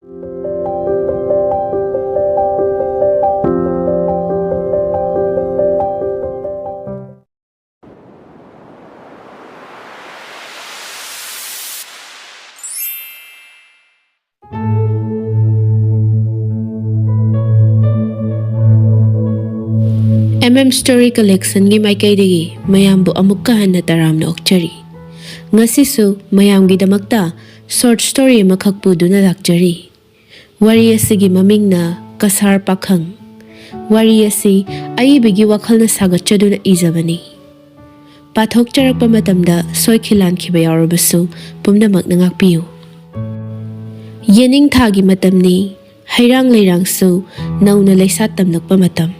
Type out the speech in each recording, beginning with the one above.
Story Collection gi maikaidagi mayambu amukka hanna taramna okchari. Ngasisu mayamgidamakta short story makhakpuduna lakjari. Wari asigi mamingna Kasar Pakhang. Wari asi aibigi wakhalna sagatchaduna izabani. Pathokcharakpa matamda soikhilan khiba yawrabasu pumnamak nangakpiyu. Yening thagi matamni hairang leirangsu nauna leisat tamnakpa matam.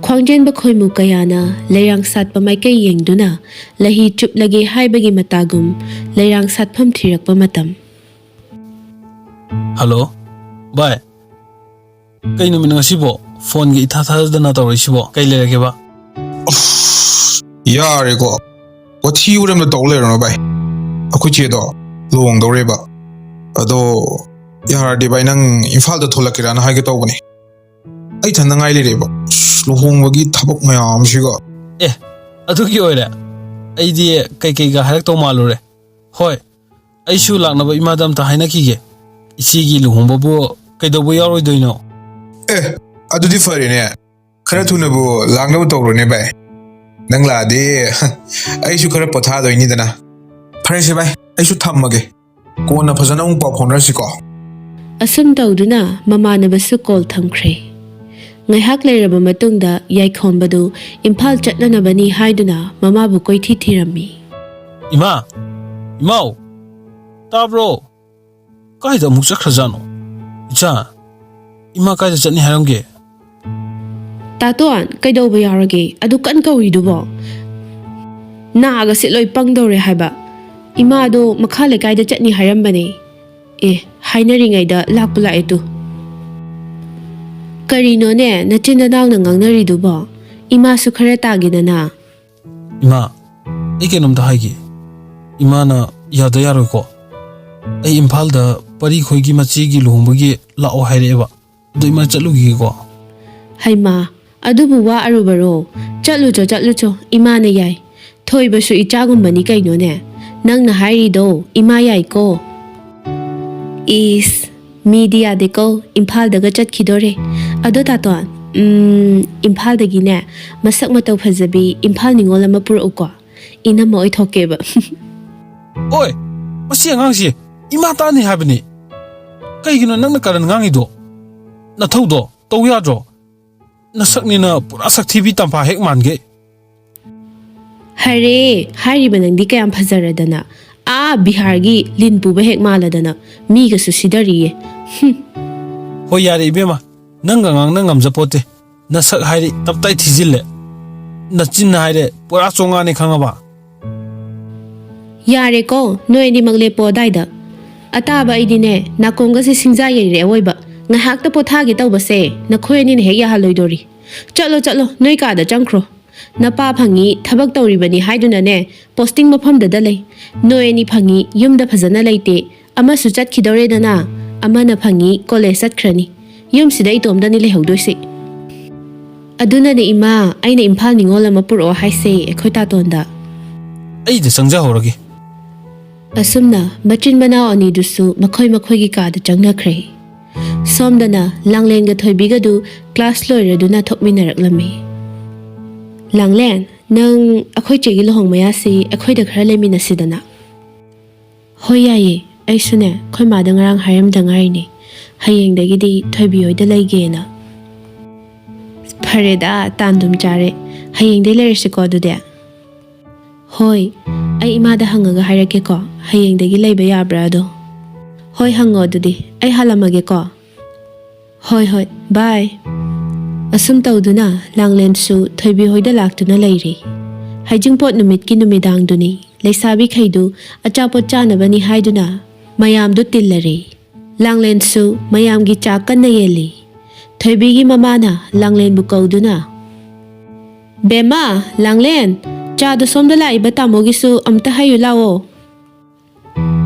Khwangjen bakhoimu kayana leirang satpa maikai yengduna lahi chuplage haibagi matagum leirang satpham thirakpa matam. Hello, bye. Kay namin nga sibo, phone gi ithathadana na tawri sibo, kay lerage ba? Yare ko. Wathi uram na tawle ro bai. Aku che do luong do re ba. Ado yar di bai nang Imphal da tholakira na haige tawbani. Ai than ngai le re ba. Luhongbagi thabak mayam siga. Adugi oire. Aidi kay ga harak taw malure. Hoi. Aishu laknaba imadam ta haina kige. Isigi luhongba bu kaidobo yaroi doino. Adudi fare ne. Khara thuna bu laknaba tawro ne bai. Nang la de aishu khara potha doini dana. Fare se bai. Aishu thammage. Kona phajana ung paw phonra siko. Asum tawduna mamanabasu call thamkhre. Ngaihak leiraba matungda yaikhonbadu Imphal chatnanabani haiduna mamabu koithi thirami. Imau. Tabro. Kaida amuk chakhrajano. Icha. Ima kaida chatni haramge. Tatoan kaidoba yarage adu kan kawridubo. Naaga sitloi pangdore haiba. Ima ado makhale kaida chatni harambane. Hainaringaida lakpula etu. Karino ne nachinda naw na ngangnaridubo. Ima su khara tagidana. Ima. Ikenum da haigi. Ima na yada yaroi ko. Ai Imphal da pari khoigi machi gi luhongbagi lao haireba. Do ima chatlugi ko. Haima adubu wa arubaro. Chatlucho ima na yai. Thoibasu ichagumbani kaino ne. Nang na hairido ima yai ko. Is media deko Imphal daga chatkidore. Ado tatoan Imphal dagi ne masak matau phajabi Imphal ningol ama pur'uko. Ina mo ithokeba. Oi, masi angangsi ima tani habani. Kaigino nangna karan ngangido. Nathaudo tawyadro. Nasaknina pura saktibi tampa hek mange. Hare, hariba nangdi kayam phajaradana. Bihar gi linpuba hek maladana. Miga susidariye. Hoi yare ibema. Nanga ngang ngamjapote. Nasak hairi taptai thizille. Nachin haire pura chongane khangaba. Yare ko noi ni magle po daida. Ataba idine nakonga se singja yere oiba. Ngahak ta pothagi tawbase nakhoi ni he ya haloidori. Chalo noi ka da changkhro. Napa phangi thabak tawribani haiduna ne posting mafam da lei. Noi ni phangi yumda phajana leite. Ama su chat khidore dana. Ama na phangi college satkrani. Yum sida itomda ni lehaudoise. Aduna ne ima aina Imphal ningol ama puro haise ekhoi tatonda. Ai de sangja horage. Asumna machin bana ani dusu makhoi gi ka da changnakhre. Somdana Langlen ga thoibiga du class loiraduna thokminaraklami. Langlen nang akhoi chegi lohong mayasi akhoi da khara lemina sidana. Hoyaye aisune khoi ma da ngarang haram da ngai ni. Hayengdagidi thoibiyoida leigena. Pareda tandum jare hayengde lerisiko dude. Hoi ai imada hangaga hairake ko hayengdagi leiba yabra do. Hoi hango dudi ai halamage ko. Hoi bye. Asum tawduna Langlen su thoibi hoida laktuna leiri. Haijingpot numit ki numidang duni leisabi khaidu achapot chanabani haiduna mayam du tillari. Langlen su mayam gi chakan na yeli. Thoibi gi mamana Langlen bu kauduna. Bema Langlen cha do somda la iba tamo gi su amta hayu lao.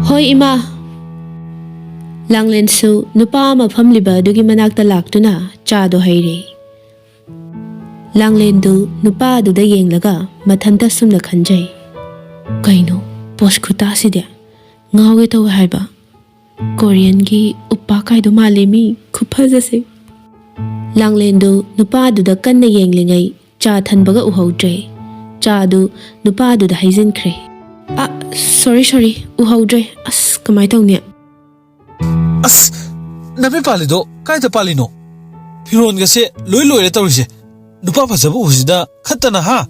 Hoi ima. ꯂꯥꯡꯂꯦꯟꯁꯨ ꯅꯨꯄꯥ ꯑꯃ ꯐꯝꯂꯤꯕ ꯑꯗꯨꯒꯤ ꯃꯅꯥꯛꯇ ꯂꯥꯛꯇꯨꯅ ꯆꯥꯗꯣ ꯍꯩꯔꯦ꯫ ꯂꯥꯡꯂꯦꯟꯗꯨ ꯅꯨꯄꯥ ꯑꯗꯨꯗ ꯌꯦꯡꯂꯒ ꯃꯊꯟꯇ ꯁꯨꯝꯅ ꯈꯟꯖꯩ, ꯀꯩꯅꯣ ꯄꯣꯁ ꯈꯨꯇꯥꯁꯤꯗꯤ ꯉꯥꯎꯒꯦ ꯇꯧꯋꯦ ꯍꯥꯏꯕ, ꯀꯣꯔꯤꯌꯟꯒꯤ ꯎꯞꯄꯥ ꯀꯥꯏꯗꯣ ꯃꯥꯜꯂꯦ ꯃꯤ ꯈꯨꯐꯖꯁꯦ꯫ ꯂꯥꯡꯂꯦꯟꯗꯨ ꯅꯨꯄꯥ ꯑꯗꯨꯗ ꯀꯟꯅ ꯌꯦꯡꯂꯤꯉꯩ ꯆꯥ ꯊꯟꯕꯒ ꯎꯍꯧꯗ꯭ꯔꯦ꯫ ꯆꯥꯗꯨ ꯅꯨꯄꯥ ꯑꯗꯨꯗ ꯍꯩꯖꯤꯟꯈ꯭ꯔꯦ꯫ ꯁꯣꯔꯤ ꯎꯍꯧꯗ꯭ꯔꯦ, ꯑꯁ ꯀꯃꯥꯏ ꯇꯧꯅꯤ? ꯑꯁ ꯅꯃꯤꯠ ꯄꯥꯜꯂꯤꯗꯣ ꯀꯥꯏꯗ ꯄꯥꯜꯂꯤꯅꯣ? ꯐꯤꯔꯣꯟꯒꯁꯦ ꯂꯣꯏ ꯂꯣꯏꯔꯦ ꯇꯧꯔꯤꯁꯦ꯫ ꯅꯨꯄꯥ ꯐꯖꯕ ꯎꯕꯁꯤꯗ ꯈꯠꯇꯅ ꯍꯥ?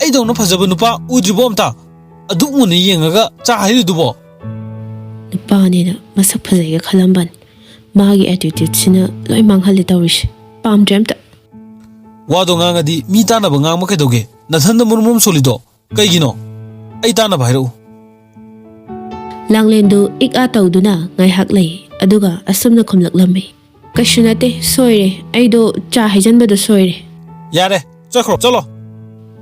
ꯑꯩꯗꯧꯅ ꯐꯖꯕ ꯅꯨꯄꯥ ꯎꯗ꯭ꯔꯤꯕꯣ ꯑꯝꯇ? ꯑꯗꯨꯛ ꯃꯨꯟꯅ ꯌꯦꯡꯉꯒ ꯆꯥ ꯍꯩꯔꯤꯗꯨꯕꯣ? ꯅꯨꯄꯥꯅꯦꯅ ꯃꯁꯛ ꯐꯖꯩꯒ ꯈꯜꯂꯝꯕꯅꯤ, ꯃꯥꯒꯤ ꯑꯦꯇꯤꯇ꯭ꯌꯨꯠꯁꯤꯅ ꯂꯣꯏ ꯃꯥꯡꯍꯜꯂꯦ ꯇꯧꯔꯤꯁꯦ꯫ ꯄꯥꯝꯗ꯭ꯔꯦ ꯑꯝꯇ꯫ ꯋꯥꯗꯣ ꯉꯥꯡꯉꯗꯤ ꯃꯤ ꯇꯥꯅꯕ ꯉꯥꯡꯕ ꯀꯩꯗꯧꯒꯦ? ꯅꯊꯟꯗ ꯃꯨꯔꯨꯝ ꯁꯣꯜꯂꯤꯗꯣ ꯀꯩꯒꯤꯅꯣ? ꯑꯩ ꯇꯥꯅꯕ ꯍꯥꯏꯔꯛꯎ꯫ ꯂꯥꯡꯂꯦꯟꯗꯨ ꯏꯛ-ꯑ ꯇꯧꯗꯨꯅ ꯉꯥꯏꯍꯥꯛ ꯂꯩ, ꯑꯗꯨꯒ ꯑꯁꯨꯝꯅ ꯈꯨꯝꯂꯛꯂꯝꯃꯤ, ꯀꯩꯁꯨ ꯅꯠꯇꯦ, ꯁꯣꯏꯔꯦ, ꯑꯩꯗꯣ ꯆꯥ ꯍꯩꯖꯟꯕꯗꯣ ꯁꯣꯏꯔꯦ꯫ ꯌꯥꯔꯦ, ꯆꯠꯈ꯭ꯔꯣ, ꯆꯠꯂꯣ꯫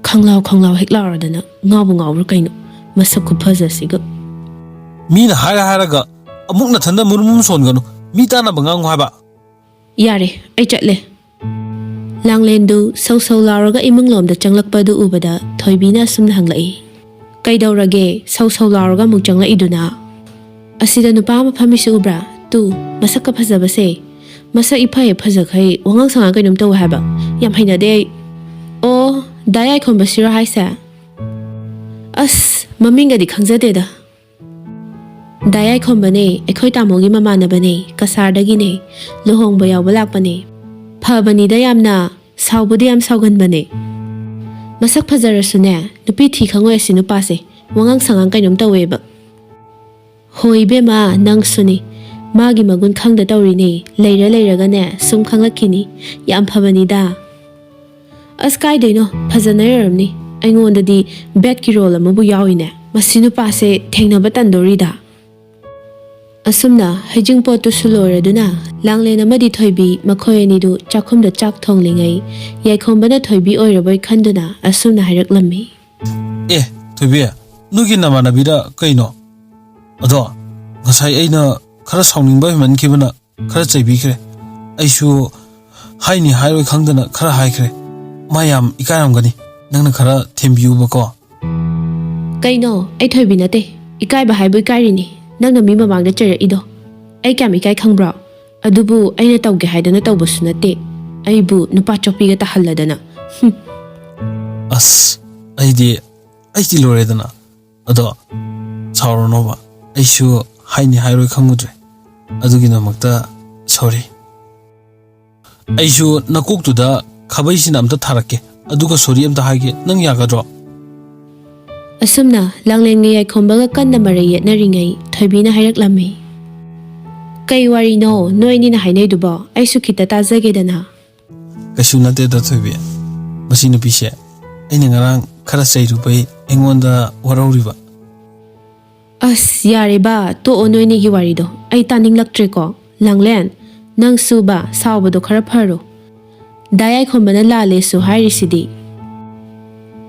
ꯈꯪꯂꯥꯎ ꯍꯦꯛ ꯂꯥꯎꯔꯗꯅ ꯉꯥꯎꯕꯨ ꯉꯥꯎꯕ꯭ꯔꯥ ꯀꯩꯅꯣ, ꯃꯁꯛ ꯈꯨꯐꯖꯁꯤꯒ꯫ ꯃꯤꯅ ꯍꯥꯏꯔꯒ ꯑꯃꯨꯛ ꯅꯊꯟꯗ ꯃꯨꯔꯨꯝ ꯁꯣꯟꯒꯅꯨ, ꯃꯤ ꯇꯥꯅꯕ ꯉꯥꯡꯉꯨ ꯍꯥꯏꯕ꯫ ꯌꯥꯔꯦ, ꯑꯩ ꯆꯠꯂꯦ꯫ ꯂꯥꯡꯂꯦꯟꯗꯨ ꯁꯧ ꯂꯥꯎꯔꯒ ꯏꯃꯨꯡꯂꯣꯝꯗ ꯆꯪꯂꯛꯄꯗꯨ ꯎꯕꯗ ꯊꯣꯏꯕꯤꯅ ꯑꯁꯨꯝꯅ ꯍꯪꯂꯛꯏ, ꯀꯩꯗꯧꯔꯒꯦ ꯁꯧ ꯂꯥꯎꯔꯒ ꯑꯃꯨꯛ ꯆꯪꯂꯛꯏꯗꯨꯅ? ꯑꯁꯤꯗ ꯅꯨꯄꯥ ꯑꯃ ꯐꯝꯃꯤꯁꯤ ꯎꯕ꯭ꯔꯥ? ꯇꯨ ꯃꯁꯛꯀ ꯐꯖꯕꯁꯦ, ꯃꯁꯛ ꯏꯐ ꯐꯖꯈꯩ ꯋꯥꯉꯥꯡ ꯁꯉꯥꯡ ꯀꯩꯅꯣꯝ ꯇꯧꯋꯦ ꯍꯥꯏꯕ, ꯌꯥꯝ ꯍꯩꯅꯗꯦ ꯑꯩ꯫ ꯑꯣ, ꯗꯥ ꯌꯥꯏꯈꯣꯝꯕꯁꯤꯔꯣ ꯍꯥꯏꯁꯦ? ꯑꯁ ꯃꯃꯤꯡꯒꯗꯤ ꯈꯪꯖꯗꯦꯗ꯫ ꯗꯥ ꯌꯥꯏꯈꯣꯝꯕꯅꯦ, ꯑꯩꯈꯣꯏ ꯇꯥꯃꯣꯒꯤ ꯃꯃꯥꯟꯅꯕꯅꯦ, ꯀꯁꯥꯔꯗꯒꯤꯅꯦ, ꯂꯨꯍꯣꯡꯕ ꯌꯥꯎꯕ ꯂꯥꯛꯄꯅꯦ꯫ ꯐꯕꯅꯤꯗ ꯌꯥꯝꯅ, ꯁꯥꯎꯕꯨꯗꯤ ꯌꯥꯝ ꯁꯥꯎꯒꯟꯕꯅꯦ꯫ ꯃꯁꯛ ꯐꯖꯔꯁꯨꯅꯦ, ꯅꯨꯄꯤ ꯊꯤ ꯈꯪꯉꯣꯏ ꯑꯁꯤ ꯅꯨꯄꯥꯁꯦ, ꯋꯥꯉꯥꯡ ꯁꯉꯥꯡ ꯀꯩꯅꯣꯝ ꯇꯧꯋꯦꯕ꯫ ꯍꯣꯏ ꯏꯕꯦꯝꯃ, ꯅꯪꯁꯨꯅꯤ, ꯃꯥꯒꯤ ꯃꯒꯨꯟ ꯈꯪꯗ ꯇꯧꯔꯤꯅꯦ, ꯂꯩꯔꯒꯅꯦ ꯁꯨꯝ ꯈꯪꯂꯛꯈꯤꯅꯤ, ꯌꯥꯝ ꯐꯕꯅꯤꯗ꯫ ꯑꯁ ꯀꯥꯏꯗꯩꯅꯣ, ꯐꯖꯅ ꯂꯩꯔꯝꯅꯤ, ꯑꯩꯉꯣꯟꯗꯗꯤ ꯕꯦꯠꯀꯤ ꯔꯣꯜ ꯑꯃꯕꯨ ꯌꯥꯎꯏꯅꯦ, ꯃꯁꯤ ꯅꯨꯄꯥꯁꯦ ꯊꯦꯡꯅꯕ ꯇꯟꯗꯣꯔꯤꯗ꯫ ꯑꯁꯨꯝꯅ ꯍꯩꯖꯤꯡꯄꯣꯠꯇꯨꯁꯨ ꯂꯣꯏꯔꯗꯨꯅ ꯂꯥꯡꯂꯦꯟ ꯑꯃꯗꯤ ꯊꯣꯏꯕꯤ ꯃꯈꯣꯏ ꯑꯅꯤꯗු ꯆꯥꯛꯈꯨꯝꯗ ꯆꯥꯛ ꯊꯣꯡꯂꯤꯉꯩ ꯌꯥꯏꯈꯣꯝꯕꯅ ꯊꯣꯏꯕꯤ ꯑꯣꯏꯔꯕꯣꯏ ꯈꯟꯗꯨꯅ ꯑꯁꯨꯝꯅ ꯍꯥꯏꯔꯛꯂꯝꯃꯤ, ꯊꯣꯏꯕꯤ, ꯅꯣꯏꯒꯤ ꯅꯃꯥꯟꯅꯕꯤꯗ ꯀꯩꯅꯣ? ꯑꯗꯣ ꯉꯁꯥꯏ ꯑꯩꯅ ꯈꯔ ꯁꯥꯎꯅꯤꯡꯕ ꯍꯦꯟꯃꯟꯈꯤꯕꯅ ꯈꯔ ꯆꯩꯕꯤꯈ꯭ꯔꯦ꯫ ꯑꯩꯁꯨ ꯍꯥꯏꯅꯤ ꯍꯥꯏꯔꯣꯏ ꯈꯪꯗꯅꯈꯔ ꯍꯥꯏꯈ꯭ꯔꯦ꯫ ꯃꯥ ꯌꯥꯝ ꯏꯀꯥꯏꯔꯝꯒꯅꯤ, ꯅꯪꯅꯈꯔ ꯊꯦꯝꯕꯤꯌꯨꯕꯀꯣ꯫ ꯀꯩꯅꯣ, ꯑꯩ ꯊꯣꯏꯕꯤ ꯅꯠꯇꯦ, ꯏꯀꯥꯏꯕ ꯍꯥꯏꯕꯨ ꯏꯀꯥꯏꯔꯤꯅꯤ, ꯅꯪꯅ ꯃꯤ ꯃꯃꯥꯡꯗ ꯆꯩꯔꯛꯏꯗꯣ꯫ ꯑꯩ ꯀꯌꯥꯝ ꯏꯀꯥꯏ ꯈꯪꯕ꯭ꯔꯣ? ꯑꯗꯨꯕꯨ ꯑꯩꯅ ꯇꯧꯒꯦ ꯍꯥꯏꯗꯅ ꯇꯧꯕꯁꯨ ꯅꯠꯇꯦ, ꯑꯩꯕꯨ ꯅꯨꯄꯥ ꯆꯣꯞꯄꯤꯒ ꯇꯥꯍꯜꯂꯗꯅ꯫ ꯑꯁ ꯑꯩꯗꯤ ꯂꯣꯏꯔꯦꯗꯅ꯫ ꯑꯗꯣ ꯁꯥꯎꯔꯅꯣꯕ, ꯑꯩꯁꯨ ꯍꯥꯏꯅꯤ ꯍꯥꯏꯔꯣꯏ ꯈꯪꯉꯨꯗ꯭ꯔꯦ, ꯑꯗꯨꯒꯤꯗꯃꯛꯇ ꯁꯣꯔꯤ꯫ ꯑꯩꯁꯨ ꯅꯀꯣꯛꯇꯨꯗ ꯈꯥꯕꯩꯁꯤꯅ ꯑꯝꯇ ꯊꯥꯔꯛꯀꯦ, ꯑꯗꯨꯒ ꯁꯣꯔꯤ ꯑꯝꯇ ꯍꯥꯏꯒꯦ, ꯅꯪ ꯌꯥꯒꯗ꯭ꯔꯣ? ꯑꯁꯨꯝꯅ ꯂꯥꯡꯂꯦꯟꯒ ꯌꯥꯏꯈꯣꯝꯕꯒ ꯀꯟꯅ ꯃꯔꯩ ꯌꯦꯠꯅꯔꯤꯉꯩ ꯊꯣꯏꯕꯤꯅ ꯍꯥꯏꯔꯛꯂꯝꯃꯤ, ꯀꯩ ꯋꯥꯔꯤꯅꯣ ꯅꯣꯏ ꯑꯅꯤꯅ ꯍꯥꯏꯅꯩꯗꯨꯕꯣ? ꯑꯩꯁꯨ ꯈꯤꯇ ꯇꯥꯖꯒꯦꯗꯅ꯫ ꯀꯩꯁꯨ ꯅꯠꯇꯦꯗ ꯊꯣꯏꯕꯤ, ꯃꯁꯤ ꯅꯨꯄꯤꯁꯦ ꯑꯩꯅ ꯉꯔꯥꯡ ꯈꯔ ꯆꯩꯔꯨꯕꯩ ꯑꯩꯉꯣꯟꯗ ꯋꯥꯔꯧꯔꯤꯕ꯫ ꯑꯁ ꯌꯥꯔꯦꯕ, ꯇꯣꯛꯑꯣ ꯅꯣꯏꯅꯤꯒꯤ ꯋꯥꯔꯤꯗꯣ, ꯑꯩ ꯇꯥꯅꯤꯡꯂꯛꯇ꯭ꯔꯦꯀꯣ꯫ ꯂꯥꯡꯂꯦꯟ, ꯅꯪ ꯁꯨꯕ ꯁꯥꯎꯕꯗꯣ ꯈꯔ ꯐꯔꯣ, ꯗꯥ ꯌꯥꯏꯈꯣꯝꯕꯅ ꯂꯥꯜꯂꯦꯁꯨ ꯍꯥꯏꯔꯤꯁꯤꯗꯤ꯫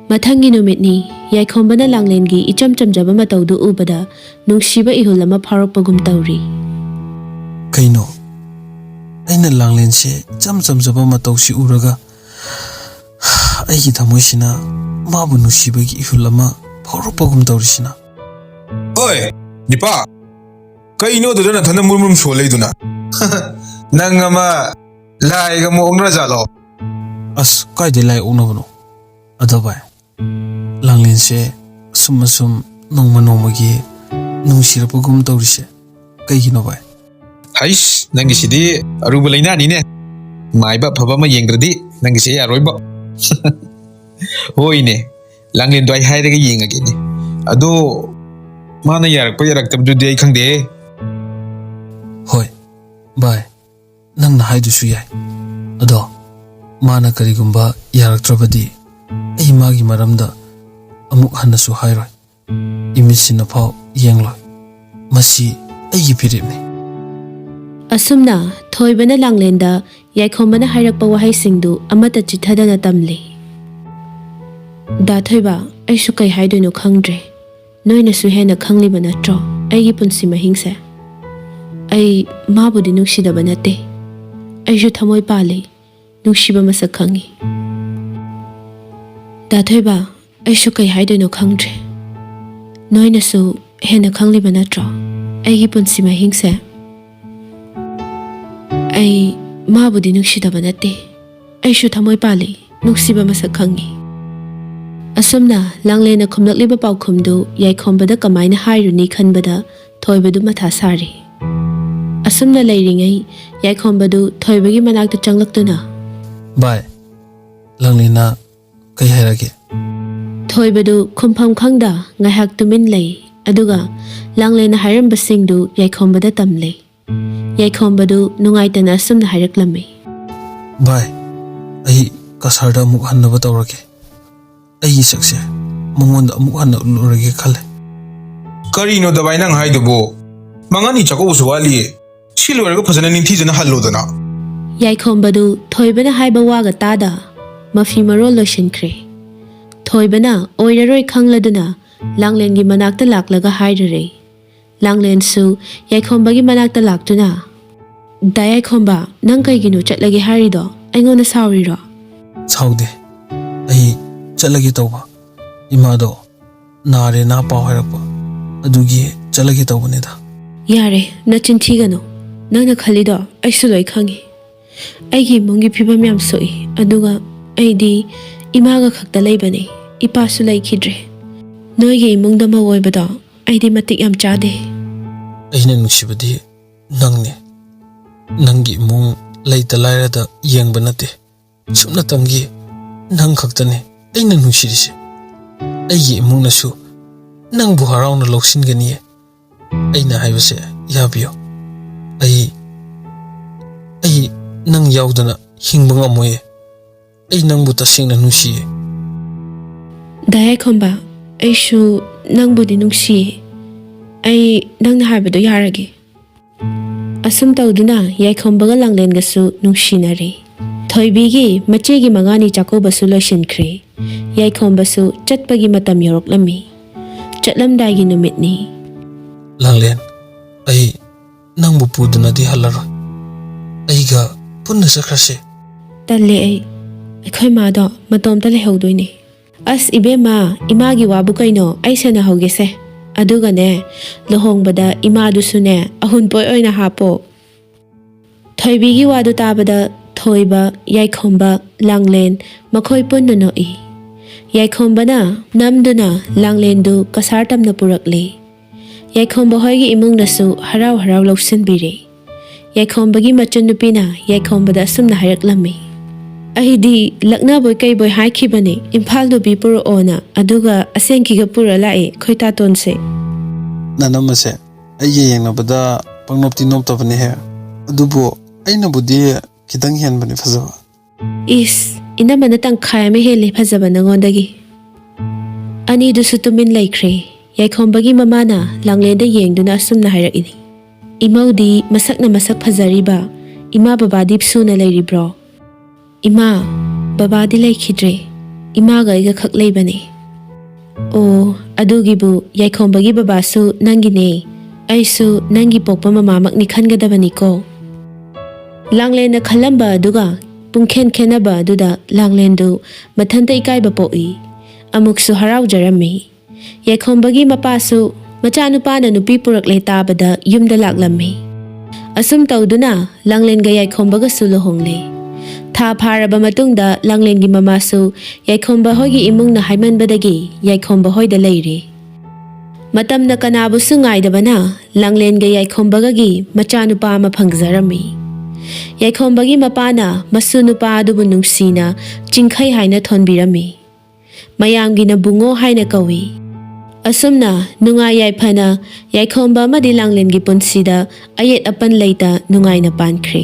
ꯃꯊꯪꯒꯤ ꯅꯨꯃꯤꯠꯅꯤ, ꯌꯥꯏꯈꯣꯝꯕꯅ ꯂꯥꯡꯂꯦꯟꯒꯤ ꯏꯆꯝ ꯆꯝꯖꯕ ꯃꯇꯧꯗꯨ ꯎꯕꯗ ꯅꯨꯡꯁꯤꯕ ꯏꯍꯨꯜ ꯑꯃ ꯐꯥꯎꯔꯛꯄꯒꯨm ꯇꯧꯔꯤ꯫ ꯀꯩꯅꯣ, ꯑꯩꯅ ꯂꯥꯡꯂꯦꯟꯁꯦ ꯏꯆꯝ ꯆꯝꯖꯕ ꯃꯇꯧꯁꯤ ꯎꯔꯒ ꯑꯩꯒꯤ ꯊꯃꯣꯏꯁꯤꯅ ꯃꯥꯕꯨ ꯅꯨꯡꯁꯤꯕꯒꯤ ꯏꯍꯨꯜ ꯑꯃ ꯐꯥꯎꯔꯛꯄꯒꯨꯝ ꯇꯧꯔꯤꯁꯤꯅ? ꯑꯣꯏ ꯅꯤꯄꯥ, ꯀꯩꯅꯣ ꯑꯗꯨꯗ ꯅꯊꯟꯗ ꯃꯨꯔꯨꯝ ꯁꯣꯜꯂꯩꯗꯨꯅ? ꯅꯪ ꯑꯃ ꯂꯥꯏꯒ ꯑꯃꯨꯛ ꯑꯣꯛꯅꯔꯖꯥꯠꯂꯣ? ꯑꯁ ꯀꯥꯏꯗꯩ ꯂꯥꯏ ꯑꯣꯛꯅꯕꯅꯣ? ꯑꯗꯣ ꯚꯥꯏ, ꯂꯥꯡꯂꯦꯟꯁꯦ ꯑꯁꯨꯝ ꯅꯣꯡꯃ ꯅꯣꯡꯃꯒꯤ ꯅꯨꯡꯁꯤꯔꯛꯄꯒꯨꯝ ꯇꯧꯔꯤꯁꯦ ꯀꯩꯒꯤꯅꯣ ꯚꯥꯏ? ꯍꯩꯁ, ꯅꯪꯒꯤꯁꯤꯗꯤ ꯑꯔꯨꯕ ꯂꯩꯅꯥꯅꯤꯅꯦ, ꯃꯥꯏꯕ ꯑꯐꯕ ꯑꯃ ꯌꯦꯡꯗ꯭ꯔꯗꯤ ꯅꯪꯒꯤꯁꯦ ꯌꯥꯔꯣꯏꯕ꯫ ꯍꯣꯏꯅꯦ, ꯂꯥꯡꯂꯦꯟꯗꯣ ꯑꯩ ꯍꯥꯏꯔꯒ ꯌꯦꯡꯉꯒꯦꯅꯦ, ꯑꯗꯣ ꯃꯥꯅ ꯌꯥꯔꯛꯄ ꯌꯥꯔꯛꯇꯕꯗꯨꯗꯤ ꯑꯩ ꯈꯪꯗꯦ꯫ ꯍꯣꯏ ꯚꯥꯏ, ꯅꯪꯅ ꯍꯥꯏꯗꯨꯁꯨ ꯌꯥꯏ, ꯑꯗꯣ ꯃꯥꯅ ꯀꯔꯤꯒꯨꯝꯕ ꯌꯥꯔꯛꯇ꯭ꯔꯕꯗꯤ ꯑꯩ ꯃꯥꯒꯤ ꯃꯔꯝꯗ ꯑꯃꯨꯛ ꯍꯟꯅꯁꯨ ꯍꯥꯏꯔꯣꯏ, ꯏꯃꯤꯠꯁꯤꯅꯐꯥꯎ ꯌꯦꯡꯂꯣꯏ, ꯃꯁꯤ ꯑꯩꯒꯤ ꯐꯤꯔꯦꯞꯅꯤ꯫ ꯑꯁꯨꯝꯅ ꯊꯣꯏꯕꯅ ꯂꯥꯡꯂꯦꯟꯗ ꯌꯥꯏꯈꯣꯝꯕꯅ ꯍꯥꯏꯔꯛꯄ ꯋꯥꯍꯩꯁꯤꯡꯗꯨ ꯑꯃꯠꯇ ꯆꯤꯊꯗꯅ ꯇꯝꯂꯤ꯫ ꯗꯥ ꯊꯣꯏꯕ, ꯑꯩꯁꯨ ꯀꯩ ꯍꯥꯏꯗꯣꯏꯅꯣ ꯈꯪꯗ꯭ꯔꯦ, ꯅꯣꯏꯅꯁꯨ ꯍꯦꯟꯅ ꯈꯪꯂꯤꯕ ꯅꯠꯇ꯭ꯔꯣ ꯑꯩꯒꯤ ꯄꯨꯟꯁꯤ ꯃꯍꯤꯡꯁꯦ? ꯑꯩ ꯃꯥꯕꯨꯗꯤ ꯅꯨꯡꯁꯤꯗꯕ ꯅꯠꯇꯦ. ꯑꯩꯁꯨ ꯊꯃꯣꯏ ꯄꯥꯜꯂꯤ, ꯅꯨꯡꯁꯤꯕ ꯃꯁꯛ ꯈꯪꯉꯤ. ꯗꯥꯊꯣꯏꯕ, ꯑꯩꯁꯨ ꯀꯩ ꯍꯥꯏꯗꯣꯏꯅꯣ ꯈꯪꯗ꯭ꯔꯦ. ꯅꯣꯏꯅꯁꯨ ꯍꯦꯟꯅ ꯈꯪꯂꯤꯕ ꯅꯠꯇ꯭ꯔꯣ ꯑꯩꯒꯤ ꯄꯨꯟꯁꯤ ꯃꯍꯤꯡꯁꯦ? ꯑꯩ ꯃꯥꯕꯨꯗꯤ ꯅꯨꯡꯁꯤꯗꯕ ꯅꯠꯇꯦ. ꯑꯩꯁꯨ ꯊꯃꯣꯏ ꯄꯥꯜꯂꯤ, ꯅꯨꯡꯁꯤꯕ ꯃꯁꯛ ꯈꯪꯉꯤ. ꯑꯁꯨꯝꯅ ꯂꯥꯡꯂꯦꯟꯅ ꯈꯨꯝꯂꯛꯂꯤꯕ ꯄꯥꯎꯈꯨꯝꯗꯨ ꯌꯥꯏꯈꯣꯝꯕꯗ ꯀꯃꯥꯏꯅ ꯍꯥꯏꯔꯨꯅꯤ ꯈꯟꯕꯗ ꯊꯣꯏꯕꯗꯨ ꯃꯊꯥ ꯁꯥꯔꯤ. ꯑꯁꯨꯝꯅ ꯂꯩꯔꯤꯉꯩ ꯌꯥꯏꯈꯣꯝꯕꯗꯨ ꯊꯣꯏꯕꯒꯤ ꯃꯅꯥꯛꯇ ꯆꯪꯂꯛꯇꯨꯅ, ꯚꯥꯏ, ꯂꯪꯂꯦꯟꯅ ꯀꯩ ꯍꯥꯏꯔꯒꯦ? ꯊꯣꯏꯕꯗꯨ ꯈꯨꯝꯐꯝ ꯈꯪꯗ ꯉꯥꯏꯍꯥꯛ ꯇꯨꯃꯤꯟ ꯂꯩ. ꯑꯗꯨꯒ ꯂꯥꯡꯂꯦꯟꯅ ꯍꯥꯏꯔꯝꯕꯁꯤꯡꯗꯨ ꯌꯥꯏꯈꯣꯝꯕꯗ ꯇꯝꯂꯦ. ꯌꯥꯏꯈꯣꯝꯕꯗꯨ ꯅꯨꯡꯉꯥꯏꯇꯅ ꯑꯁꯨꯝꯅ ꯍꯥꯏꯔꯛꯂꯝꯃꯤ. ꯚꯥꯏ, ꯑꯩ ꯀꯁꯥꯔꯗ ꯑꯃꯨꯛ ꯍꯟꯅꯕ ꯇꯧꯔꯒꯦ. ꯑꯩꯒꯤ ꯁꯛꯁꯦ ꯃꯉꯣꯟꯗ ꯑꯃꯨꯛ ꯍꯟꯅ ꯎꯠꯂꯨꯔꯒꯦ ꯈꯜꯂꯦ. ꯀꯔꯤꯅꯣ ꯗꯕꯥꯏ ꯅꯪ ꯍꯥꯏꯗꯨꯕꯨ? ꯃꯉꯥꯅꯤ ꯆꯥꯛꯀꯧꯕꯁꯨ ꯋꯥꯠꯂꯤꯌꯦ. ꯁꯤ ꯂꯣꯏꯔꯒ ꯐꯖꯅ ꯅꯤꯡꯊꯤꯖꯅ ꯍꯜꯂꯣꯗꯅ. ꯌꯥꯏꯈꯣꯝꯕꯗꯨ ꯊꯣꯏꯕꯅ ꯍꯥꯏꯕ ꯋꯥꯒ ꯇꯥꯗ ꯃꯐꯤ ꯃꯔꯣꯜ ꯂꯣꯏꯁꯤꯟꯈ꯭ꯔꯦ. ꯊꯣꯏꯕꯅ ꯑꯣꯏꯔꯔꯣꯏ ꯈꯪꯂꯗꯨꯅ ꯂꯥꯡꯂꯦꯟꯒꯤ ꯃꯅꯥꯛꯇ ꯂꯥꯛꯂꯒ ꯍꯥꯏꯔꯔꯦ. ꯂꯥꯡꯂꯦꯟꯁꯨ ꯌꯥꯏꯈꯣꯝꯕꯒꯤ ꯃꯅꯥꯛꯇ ꯂꯥꯛꯇꯨꯅ, ꯗꯥ ꯌꯥꯏꯈꯣꯝꯕ, ꯅꯪ ꯀꯩꯒꯤꯅꯣ ꯆꯠꯂꯒꯦ ꯍꯥꯏꯔꯤꯗꯣ? ꯑꯩꯉꯣꯟꯗ ꯁꯥꯎꯔꯤꯔꯣ? ꯁꯥꯎꯗꯦ. ꯑꯩ ꯆꯠꯂꯒꯦ ꯇꯧꯕ. ꯏꯃꯥꯗꯣ ꯅꯥꯔꯦꯅ ꯄꯥꯎ ꯍꯥꯏꯔꯛꯄ. ꯑꯗꯨꯒꯤ ꯆꯠꯂꯒꯦ ꯇꯧꯕꯅꯤꯗ. ꯌꯥꯔꯦ, ꯅꯆꯤꯟ ꯊꯤꯒꯅꯨ. ꯅꯪꯅ ꯈꯜꯂꯤꯗꯣ ꯑꯩꯁꯨ ꯂꯣꯏ ꯈꯪꯉꯤ. ꯑꯩꯒꯤ ꯏꯃꯨꯡꯒꯤ ꯐꯤꯕꯝ ꯌꯥꯝ ꯁꯣꯛꯏ. ꯑꯗꯨꯒ ꯑꯩꯗꯤ ꯏꯃꯥꯒ ꯈꯛꯇ ꯂꯩꯕꯅꯤ. ꯏꯄꯥꯁꯨ ꯂꯩꯈꯤꯗ꯭ꯔꯦ. ꯅꯣꯏꯒꯤ ꯏꯃꯨꯡꯗ ꯃꯧ ꯑꯣꯏꯕꯗꯣ ꯑꯩꯗꯤ ꯃꯇꯤꯛ ꯌꯥꯝ ꯆꯥꯗꯦ. ꯑꯩꯅ ꯅꯨꯡꯁꯤꯕꯗꯤ ꯅꯪꯅꯤ. ꯅꯪꯒꯤ ꯏꯃꯨꯡ ꯂꯩꯇ ꯂꯥꯏꯔꯗ ꯌꯦꯡꯕ ꯅꯠꯇꯦ. ꯁꯨꯞꯅꯇꯪꯒꯤ ꯅꯪ ꯈꯛꯇꯅꯤ ꯑꯩꯅ ꯅꯨꯡꯁꯤꯔꯤꯁꯦ. ꯑꯩꯒꯤ ꯏꯃꯨꯡꯅꯁꯨ ꯅꯪꯕꯨ ꯍꯔꯥꯎꯅ ꯂꯧꯁꯤꯟꯒꯅꯤꯌꯦ. ꯑꯩꯅ ꯍꯥꯏꯕꯁꯦ ꯌꯥꯕꯤꯌꯨ. ꯑꯩ ꯅꯪ ꯌꯥꯎꯗꯅ ꯍꯤꯡꯕ ꯉꯝꯃꯣꯏꯌꯦ. ꯑꯩ ꯅꯪꯕꯨ ꯇꯁꯦꯡꯅ ꯅꯨꯡꯁꯤꯌꯦ. ꯗꯥ ꯌꯥꯏꯈꯣꯝꯕ, ꯑꯩꯁꯨ ꯅꯪꯕꯨꯗꯤ ꯅꯨꯡꯁꯤꯌꯦ. ꯑꯩ ꯅꯪꯅ ꯍꯥꯏꯕꯗꯣ ꯌꯥꯔꯒꯦ. ꯑꯁꯨꯝ ꯇꯧꯗꯨꯅ ꯌꯥꯏꯈꯣꯝꯕꯒ ꯂꯥꯡꯂꯦꯟꯒꯁꯨ ꯅꯨꯡꯁꯤꯅꯔꯦ. ꯊꯣꯏꯕꯤꯒꯤ ꯃꯆꯦꯒꯤ ꯃꯉꯥꯅꯤ ꯆꯥꯛꯀꯧꯕꯁꯨ ꯂꯣꯏꯁꯤꯟꯈ꯭ꯔꯦ. ꯌꯥꯏꯈꯣꯝꯕꯁꯨ ꯆꯠꯄꯒꯤ ꯃꯇꯝ ꯌꯧꯔꯛꯂꯝꯃꯤ. ꯆꯠꯂꯝꯗꯥꯏꯒꯤ ꯅꯨꯃꯤꯠꯅꯤ. ꯂꯥꯡꯂꯦꯟ, ꯑꯩ ꯅꯪꯕꯨ ꯄꯨꯗꯨꯅꯗꯤ ꯍꯜꯂꯔꯣꯏ. ꯑꯩꯒ ꯄꯨꯟꯅ ꯆꯠꯈ꯭ꯔꯁꯦ. ꯇꯜꯂꯦ. ꯑꯩꯈꯣꯏ ꯃꯥꯗꯣ ꯃꯇꯣꯝꯇ ꯂꯩꯍꯧꯗꯣꯏꯅꯦ. ꯑꯁ ꯏꯕꯦꯝꯃ, ꯏꯃꯥꯒꯤ ꯋꯥꯕꯨ ꯀꯩꯅꯣ, ꯑꯩ ꯁꯦꯟꯅꯍꯧꯒꯦꯁꯦ. ꯑꯗꯨꯒꯅꯦ, ꯂꯨꯍꯣꯡꯕꯗ ꯏꯃꯥꯗꯨꯁꯨꯅꯦ ꯑꯍꯨꯟꯄꯣꯠ ꯑꯣꯏꯅ ꯍꯥꯞꯄꯣ. ꯊꯣꯏꯕꯤꯒꯤ ꯋꯥꯗꯨ ꯇꯥꯕꯗ ꯊꯣꯏꯕ, ꯌꯥꯏꯈꯣꯝꯕ, ꯂꯥꯡꯂꯦꯟ ꯃꯈꯣꯏ ꯄꯨꯟꯅ ꯅꯣꯛꯏ. ꯌꯥꯏꯈꯣꯝꯕꯅ ꯅꯝꯗꯨꯅ ꯂꯥꯡꯂꯦꯟꯗꯨ ꯀꯁꯥꯔ ꯇꯝꯅ ꯄꯨꯔꯛꯂꯦ. ꯌꯥꯏꯈꯣꯝꯕ ꯍꯣꯏꯒꯤ ꯏꯃꯨꯡꯅꯁꯨ ꯍꯔꯥꯎ ꯍꯔꯥꯎ ꯂꯧꯁꯤꯟꯕꯤꯔꯦ. ꯌꯥꯏꯈꯣꯝꯕꯒꯤ ꯃꯆꯟꯅꯨꯄꯤꯅ ꯌꯥꯏꯈꯣꯝꯕꯗ ꯑꯁꯨꯝꯅ ꯍꯥꯏꯔꯛꯂꯝꯃꯤ. ꯑꯩꯗꯤ ꯂꯛꯅꯕꯣꯏ ꯀꯩꯕꯣꯏ ꯍꯥꯏꯈꯤꯕꯅꯦ ꯏꯝꯐꯥꯜ ꯅꯨꯄꯤ ꯄꯨꯔꯛꯑꯣꯅ. ꯑꯗꯨꯒ ꯑꯁꯦꯡꯀꯤꯒ ꯄꯨꯔ ꯂꯥꯛꯑꯦ ꯈꯣꯏꯇꯥꯇꯣꯟꯁꯦ. ꯅꯅꯝꯃꯁꯦ ꯑꯩꯒ ꯌꯦꯡꯅꯕꯗ ꯄꯪꯅꯣꯞꯇꯤ ꯅꯣꯞꯇꯕꯅꯤꯍꯦ. ꯑꯗꯨꯕꯨ ꯑꯩꯅꯕꯨꯗꯤ ꯈꯤꯇꯪ ꯍꯦꯟꯕꯅꯤ ꯐꯖꯕ. ꯏꯁ, ꯏꯅꯝꯃꯅ ꯇꯪꯈꯥꯏ ꯑꯃ ꯍꯦꯜꯂꯦ ꯐꯖꯕ ꯅꯉꯣꯟꯗꯒꯤ. ꯑꯅꯤꯗꯨꯁꯨ ꯇꯨꯃꯤꯟ ꯂꯩꯈ꯭ꯔꯦ. ꯌꯥꯏꯈꯣꯝꯕꯒꯤ ꯃꯃꯥꯅ ꯂꯥꯡꯂꯦꯟꯗ ꯌꯦꯡꯗꯨꯅ ꯑꯁꯨꯝꯅ ꯍꯥꯏꯔꯛꯏ. ꯏꯃꯧꯗꯤ ꯃꯁꯛꯅ ꯃꯁꯛ ꯐꯖꯔꯤꯕ. ꯏꯃꯥ ꯕꯕꯥꯗꯤ ꯁꯨꯅ ꯂꯩꯔꯤꯕ꯭ꯔꯣ? ꯏꯃꯥ ꯕꯕꯥꯗꯤ ꯂꯩꯈꯤꯗ꯭ꯔꯦ. ꯏꯃꯥꯒ ꯑꯩꯒ ꯈꯛ ꯂꯩꯕꯅꯦ. ꯑꯣ, ꯑꯗꯨꯒꯤꯕꯨ ꯌꯥꯏꯈꯣꯝꯕꯒꯤ ꯕꯕꯥꯁꯨ ꯅꯪꯒꯤꯅꯦ. ꯑꯩꯁꯨ ꯅꯪꯒꯤ ꯄꯣꯛꯄ ꯃꯃꯥꯃꯛꯅꯤ ꯈꯟꯒꯗꯕꯅꯤꯀꯣ. ꯂꯥꯡꯂꯦꯟꯅ ꯈꯜꯂꯝꯕ ꯑꯗꯨꯒ ꯄꯨꯡꯈꯦꯟ ꯈꯦꯟꯅꯕ ꯑꯗꯨꯗ ꯂꯥꯡꯂꯦꯟꯗꯨ ꯃꯊꯟꯇ ꯏꯀꯥꯏꯕ ꯄꯣꯛꯏ. ꯑꯃꯨꯛꯁꯨ ꯍꯔꯥꯎꯖꯔꯝꯃꯤ. ꯌꯥꯏꯈꯣꯝꯕꯒꯤ ꯃꯄꯥꯁꯨ ꯃꯆꯥꯅꯨꯄꯥꯅ ꯅꯨꯄꯤ ꯄꯨꯔꯛꯂꯦ ꯇꯥꯕꯗ ꯌꯨꯝꯗ ꯂꯥꯛꯂꯝꯃꯤ. ꯑꯁꯨꯝ ꯇꯧꯗꯨꯅ ꯂꯥꯡꯂꯦꯟꯒ ꯌꯥꯏꯈꯣꯝꯕꯒꯁꯨ ꯂꯨꯍꯣꯡꯂꯦ. ꯊꯥ ꯐꯥꯔꯕ ꯃꯇꯨꯡꯗ ꯂꯥꯡꯂꯦꯟꯒꯤ ꯃꯃꯥꯁꯨ ꯌꯥꯏꯈꯣꯝꯕ ꯍꯣꯏꯒꯤ ꯏꯃꯨꯡꯅ ꯍꯥꯏꯃꯟꯕꯗꯒꯤ ꯌꯥꯏꯈꯣꯝꯕ ꯍꯣꯏꯗ ꯂꯩꯔꯦ. ꯃꯇꯝꯅ ꯀꯅꯥꯕꯨꯁꯨ ꯉꯥꯏꯗꯕꯅ ꯂꯥꯡꯂꯦꯟꯒ ꯌꯥꯏꯈꯣꯝꯕꯒꯒꯤ ꯃꯆꯥꯅꯨꯄꯥ ꯑꯃ ꯐꯪꯖꯔꯝꯃꯤ. ꯌꯥꯏꯈꯣꯝꯕꯒꯤ ꯃꯄꯥꯅ ꯃꯁꯨ ꯅꯨꯄꯥ ꯑꯗꯨꯕꯨ ꯅꯨꯡꯁꯤꯅ ꯆꯤꯡꯈꯩ ꯍꯥꯏꯅ ꯊꯣꯟꯕꯤꯔꯝꯃꯤ. ꯃꯌꯥꯝꯒꯤꯅ ꯕꯨꯡꯉꯣ ꯍꯥꯏꯅ ꯀꯧꯏ. ꯑꯁꯨꯝꯅ ꯅꯨꯡꯉꯥꯏ ꯌꯥꯏꯐꯅ ꯌꯥꯏꯈꯣꯝꯕ ꯑꯃꯗꯤ ꯂꯥꯡꯂꯦꯟꯒꯤ ꯄꯨꯟꯁꯤꯗ ꯑꯌꯦꯠ ꯑꯄꯟ ꯂꯩꯇ ꯅꯨꯡꯉꯥꯏꯅ ꯄꯥꯟꯈ꯭ꯔꯦ.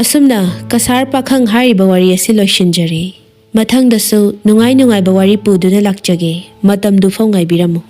ꯑꯁꯨꯝꯅ ꯀꯁꯥꯔ ꯄꯥꯈꯪ ꯍꯥꯏꯔꯤꯕ ꯋꯥꯔꯤ ꯑꯁꯤ ꯂꯣꯏꯁꯤꯟꯖꯔꯦ. ꯃꯊꯪꯗꯁꯨ ꯅꯨꯡꯉꯥꯏ ꯅꯨꯡꯉꯥꯏꯕ ꯋꯥꯔꯤ ꯄꯨꯗꯨꯅ ꯂꯥꯛꯆꯒꯦ. ꯃꯇꯝꯗꯨ ꯐꯥꯎ ꯉꯥꯏꯕꯤꯔꯝꯃꯨ.